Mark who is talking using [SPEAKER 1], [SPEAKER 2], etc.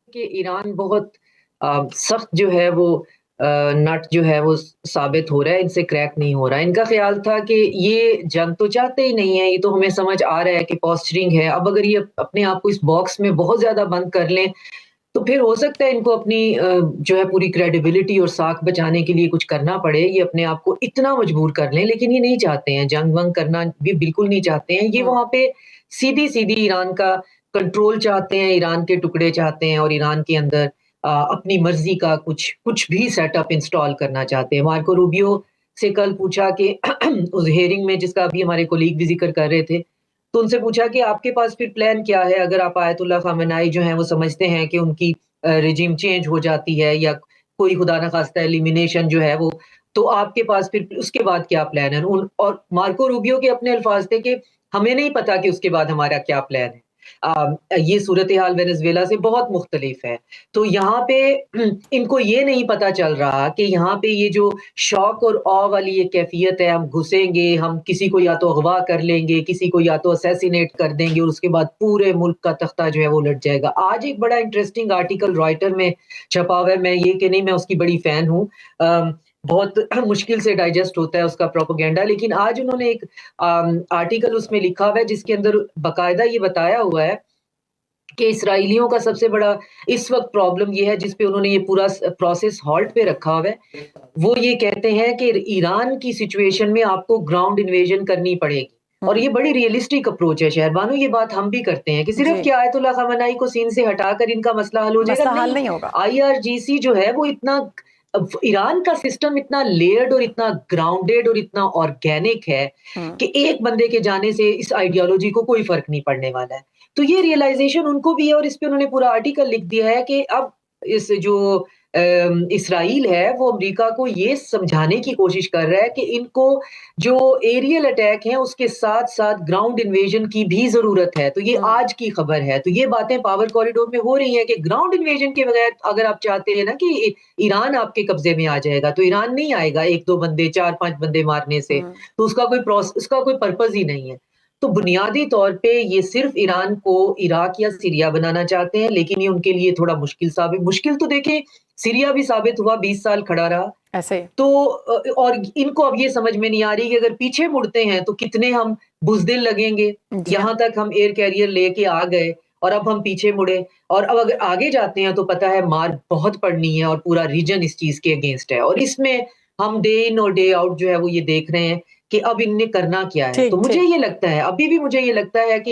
[SPEAKER 1] कि ईरान बहुत सख्त जो है वो नट जो है वो साबित हो रहा है, इनसे क्रैक नहीं हो रहा है। इनका ख़्याल था कि ये जंग तो चाहते ही नहीं है, ये तो हमें समझ आ रहा है कि पोस्चरिंग है। अब अगर ये अपने आप को इस बॉक्स में बहुत ज़्यादा बंद कर लें, तो फिर हो सकता है इनको अपनी जो है पूरी क्रेडिबिलिटी और साख बचाने के लिए कुछ करना पड़े। ये अपने आप को इतना मजबूर कर लें, लेकिन ये नहीं चाहते हैं, जंग-वंग करना भी बिल्कुल नहीं चाहते हैं। ये
[SPEAKER 2] हुँ।
[SPEAKER 1] वहाँ पे सीधी-सीधी ईरान का कंट्रोल चाहते हैं, ईरान के टुकड़े चाहते हैं और ईरान के अंदर अपनी मर्ज़ी का कुछ कुछ भी सेटअप इंस्टॉल करना चाहते हैं। मार्को रूबियो से कल पूछा कि उस हियरिंग में जिसका अभी हमारे कोलीग भी ज़िक्र कर रहे थे, तो उनसे पूछा कि आपके पास फिर प्लान क्या है? अगर आप आयतुल्लाह ख़ामेनी जो हैं वो समझते हैं कि उनकी रिजीम चेंज हो जाती है या कोई खुदा ना ख़ास्ता एलिमिनेशन जो है वो, तो आपके पास फिर उसके बाद क्या प्लान है? उन और मार्को रूबियो के अपने अल्फ़ाज़ थे कि हमें नहीं पता कि उसके बाद हमारा क्या प्लान है। ये सूरत-ए-हाल वेनेज़ुएला से बहुत मुख्तलिफ है। तो यहाँ पे इनको ये नहीं पता चल रहा कि यहाँ पे ये जो शॉक और ऑ वाली ये कैफ़ियत है, हम घुसेंगे, हम किसी को या तो अगवा कर लेंगे, किसी को या तो असैसिनेट कर देंगे और उसके बाद पूरे मुल्क का तख्ता जो है वो उलट जाएगा। आज एक बड़ा इंटरेस्टिंग आर्टिकल रॉयटर में छपा हुआ है, मैं ये कि नहीं मैं उसकी बड़ी फ़ैन हूँ। बहुत मुश्किल से डाइजेस्ट होता है उसका प्रोपेगेंडा, लेकिन आज उन्होंने एक आर्टिकल उसमें लिखा हुआ है जिसके अंदर बाकायदा ये बताया हुआ है कि इसराइलियों का सबसे बड़ा इस वक़्त प्रॉब्लम ये है जिस पे उन्होंने ये पूरा प्रोसेस हॉल्ट पे रखा हुआ है। वो ये कहते हैं कि ईरान की सिचुएशन में आपको ग्राउंड इन्वेजन करनी पड़ेगी और
[SPEAKER 2] हुँ।
[SPEAKER 1] ये बड़ी रियलिस्टिक अप्रोच है शहरबानो, ये बात हम भी करते हैं कि सिर्फ़
[SPEAKER 2] जी,
[SPEAKER 1] क्या आयतुल्लाह ख़ामेनी को सीन से हटाकर इनका मसला हल हो जाएगा,
[SPEAKER 2] मसला हल
[SPEAKER 1] नहीं।
[SPEAKER 2] नहीं होगा।
[SPEAKER 1] आईआरजीसी जो है वो इतना ईरान का सिस्टम इतना लेयर्ड और इतना ग्राउंडेड और इतना ऑर्गेनिक है
[SPEAKER 2] हुँ।
[SPEAKER 1] कि एक बंदे के जाने से इस आइडियोलॉजी को कोई फ़र्क नहीं पड़ने वाला है। तो ये रियलाइज़ेशन उनको भी है और इस पे उन्होंने पूरा आर्टिकल लिख दिया है कि अब इस जो इस्राईल है वो अमेरिका को ये समझाने की कोशिश कर रहा है कि इनको जो एरियल अटैक है उसके साथ-साथ ग्राउंड इन्वेजन की भी ज़रूरत है। तो ये
[SPEAKER 2] हुँ।
[SPEAKER 1] आज की खबर है। तो ये बातें पावर कॉरिडोर में हो रही हैं कि ग्राउंड इन्वेजन के बगैर अगर आप चाहते हैं ना कि ईरान आपके कब्ज़े में आ जाएगा, तो ईरान नहीं आएगा 1-2 बंदे, 4-5 बंदे मारने से।
[SPEAKER 2] हुँ।
[SPEAKER 1] तो उसका कोई पर्पज़ ही नहीं है। तो बुनियादी तौर पे ये सिर्फ़ ईरान को इराक या सीरिया बनाना चाहते हैं, लेकिन ये उनके लिए थोड़ा मुश्किल तो देखें, सीरिया भी साबित हुआ 20 साल खड़ा रहा।
[SPEAKER 2] ऐसे
[SPEAKER 1] तो और इनको अब ये समझ में नहीं आ रही कि अगर पीछे मुड़ते हैं तो कितने हम बुज़दिल लगेंगे।
[SPEAKER 2] जी हाँ।
[SPEAKER 1] यहाँ तक हम एयर कैरियर लेके आ गए और अब हम पीछे मुड़े और अब अगर आगे जाते हैं तो पता है मार बहुत पड़नी है और पूरा रीजन इस चीज़ के अगेंस्ट है और इसमें हम डे इन और डे आउट जो है वो ये देख रहे हैं कि अब इनने करना क्या है। तो
[SPEAKER 2] ठीक,
[SPEAKER 1] मुझे
[SPEAKER 2] ठीक।
[SPEAKER 1] ये लगता है, अभी भी मुझे ये लगता है कि